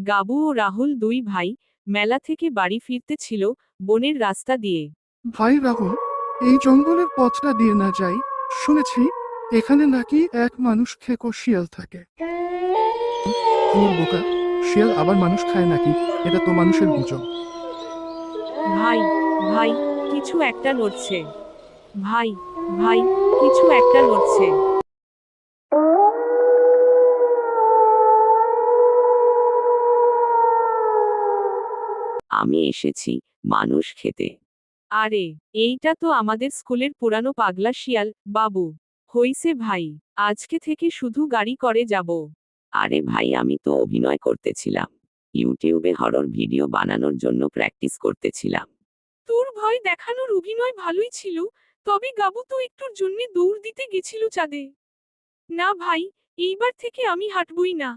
গাবু ও রাহুল দুই ভাই মেলা থেকে বাড়ি ফিরতেছিল বনের রাস্তা দিয়ে। ভাই রাহুল, এই জঙ্গলের পথটা দিয়ে না যাই। শুনেছি এখানে নাকি এক মানুষ খেকো শিয়াল থাকে। ধুর বোকা, শিয়াল আবার মানুষ খায় নাকি? এটা তো মানুষের গুজব। ভাই ভাই কিছু একটা নড়ছে। ভাই ভাই কিছু একটা নড়ছে। আমি এসেছি মানুষ খেতে। আরে, এইটা তো আমাদের স্কুলের পুরানো পাগলা শিয়াল বাবু। হইছে ভাই, আজকে থেকে শুধু গাড়ি করে যাব। আরে ভাই, আমি তো অভিনয় করতেছিলাম, ইউটিউবে হরর ভিডিও বানানোর জন্য প্র্যাকটিস করতেছিলাম। তোর ভয় দেখানোর অভিনয় ভালোই ছিল, তবে গাবু তো একটুর জন্য দৌড় দিতে গেছিল চাঁদে। না ভাই, এইবার থেকে আমি হাঁটবই না।